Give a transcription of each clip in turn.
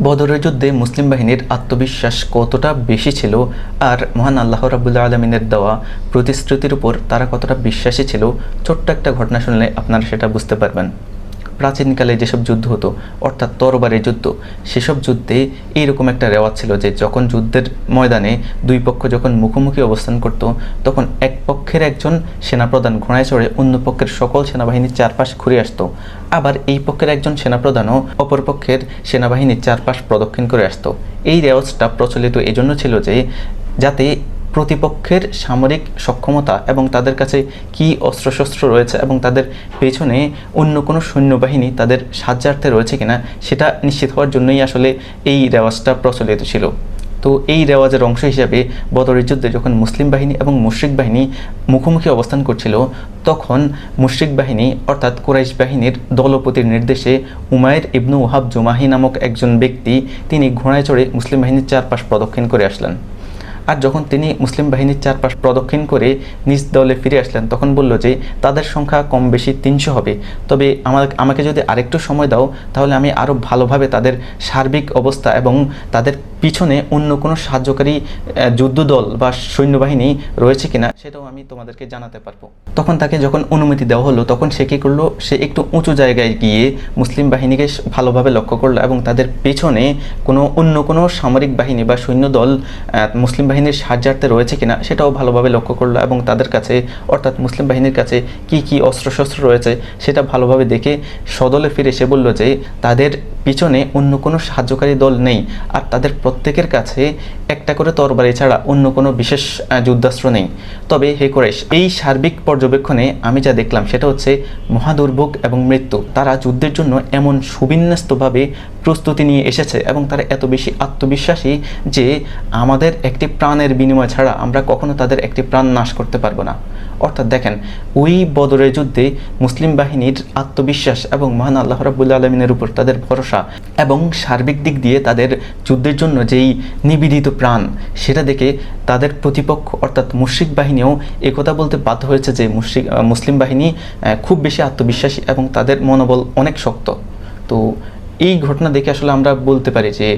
বদরের যুদ্ধে মুসলিম বাহিনীর আত্মবিশ্বাস কতটা বেশি ছিল আর মহান আল্লাহ রাব্বুল আলামিনের দেওয়া প্রতিশ্রুতির উপর তারা কতটা বিশ্বাসী ছিল, ছোট্ট একটা ঘটনা শুনলে আপনারা সেটা বুঝতে পারবেন। প্রাচীনকালে যেসব যুদ্ধ হতো অর্থাৎ তরবারের যুদ্ধ, সেসব যুদ্ধে এইরকম একটা রেওয়াজ ছিল যে যখন যুদ্ধের ময়দানে দুই পক্ষ যখন মুখোমুখি অবস্থান করত, তখন এক পক্ষের একজন সেনাপ্রধান ঘোড়ায় চড়ে অন্য পক্ষের সকল সেনাবাহিনীর চারপাশ ঘুরে আসতো, আবার এই পক্ষের একজন সেনাপ্রধানও অপর পক্ষের সেনাবাহিনীর চারপাশ প্রদক্ষিণ করে আসতো। এই রেওয়াজটা প্রচলিত এজন্য ছিল যে যাতে প্রতিপক্ষের সামরিক সক্ষমতা এবং তাদের কাছে কী অস্ত্রশস্ত্র রয়েছে এবং তাদের পেছনে অন্য কোনো সৈন্যবাহিনী তাদের সাহায্যার্থে রয়েছে কিনা সেটা নিশ্চিত হওয়ার জন্যই আসলে এই রেওয়াজটা প্রচলিত ছিল। তো এই রেওয়াজের অংশ হিসাবে বদরের যুদ্ধে যখন মুসলিম বাহিনী এবং মুশরিক বাহিনী মুখোমুখি অবস্থান করছিল, তখন মুশরিক বাহিনী অর্থাৎ কুরাইশ বাহিনীর দলপতির নির্দেশে উমাইর ইবনু ওহাব জুমাহি নামক একজন ব্যক্তি তিনি ঘোড়ায় চড়ে মুসলিম বাহিনীর চারপাশ প্রদক্ষিণ করে আসলেন। আর যখন তিনি মুসলিম বাহিনীর চারপাশ প্রদক্ষিণ করে নিজ দলে ফিরে আসলেন, তখন বলল যে তাদের সংখ্যা কম বেশি 300 হবে, তবে আমাকে যদি আরেকটু সময় দাও তাহলে আমি আরও ভালোভাবে তাদের সার্বিক অবস্থা এবং তাদের পিছনে অন্য কোনো সাহায্যকারী যুদ্ধদল বা সৈন্যবাহিনী রয়েছে কিনা সেটাও আমি তোমাদেরকে জানাতে পারবো। তখন তাকে যখন অনুমতি দেওয়া হলো, তখন সে কী করলো, সে একটু উঁচু জায়গায় গিয়ে মুসলিম বাহিনীকে ভালোভাবে লক্ষ্য করলো এবং তাদের পেছনে অন্য কোনো সামরিক বাহিনী বা সৈন্যদল মুসলিম বাহিনীর সাহায্যার্থে রয়েছে কিনা সেটাও ভালোভাবে লক্ষ্য করলো এবং তাদের কাছে অর্থাৎ মুসলিম বাহিনীর কাছে কি কি অস্ত্রশস্ত্র রয়েছে সেটা ভালোভাবে দেখে সদলে ফিরে সে বলল যে তাদের পিছনে অন্য কোনো সাহায্যকারী দল নেই আর তাদের প্রত্যেকের কাছে একটা করে তরবারি ছাড়া অন্য কোনো বিশেষ যুদ্ধাস্ত্র নেই। তবে হে কুরাইশ, এই সার্বিক পর্যবেক্ষণে আমি যা দেখলাম সেটা হচ্ছে মহাদুর্ভোগ এবং মৃত্যু। তারা যুদ্ধের জন্য এমন সুবিন্যস্তভাবে প্রস্তুতি নিয়ে এসেছে এবং তারা এত বেশি আত্মবিশ্বাসী যে আমাদের একটি প্রাণের বিনিময় ছাড়া আমরা কখনো তাদের একটি প্রাণ নাশ করতে পারবো না। অর্থাৎ দেখেন, ওই বদরের যুদ্ধে মুসলিম বাহিনীর আত্মবিশ্বাস এবং মহান আল্লাহ রাব্বুল আলামিনের উপর তাদের ভরসা এবং সার্বিক দিক দিয়ে তাদের যুদ্ধের জন্য যেই নিবেদিত প্রাণ, সেটা দেখে তাদের প্রতিপক্ষ অর্থাৎ মুশরিক বাহিনীও একথা বলতে বাধ্য হয়েছে যে মুসলিম বাহিনী খুব বেশি আত্মবিশ্বাসী এবং তাদের মনোবল অনেক শক্ত। তো এই ঘটনা দেখে আসলে আমরা বলতে পারি যে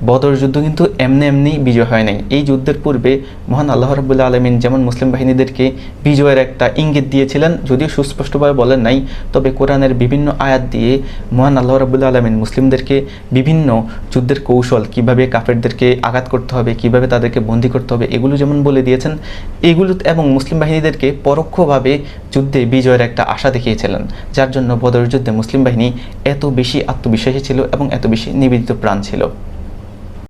বদর যুদ্ধ কিন্তু এমনি বিজয় হয় নাই। এই যুদ্ধের পূর্বে মহান আল্লাহ রাব্বুল আলামিন যেমন মুসলিম বাহিনীদেরকে বিজয়ের একটা ইঙ্গিত দিয়েছিলেন, যদিও সুস্পষ্টভাবে বলেন নাই, তবে কোরআনের বিভিন্ন আয়াত দিয়ে মহান আল্লাহ রাব্বুল আলামিন মুসলিমদেরকে বিভিন্ন যুদ্ধের কৌশল, কিভাবে কাফেরদেরকে আঘাত করতে হবে, কিভাবে তাদেরকে বন্দী করতে হবে, এগুলো যেমন বলে দিয়েছেন, এগুলো এবং মুসলিম বাহিনীদেরকে পরোক্ষভাবে যুদ্ধে বিজয়ের একটা আশা দেখিয়েছিলেন, যার জন্য বদরের যুদ্ধে মুসলিম বাহিনী এত বেশি আত্মবিশ্বাসী ছিল এবং এত বেশি নিবেদিত প্রাণ ছিল।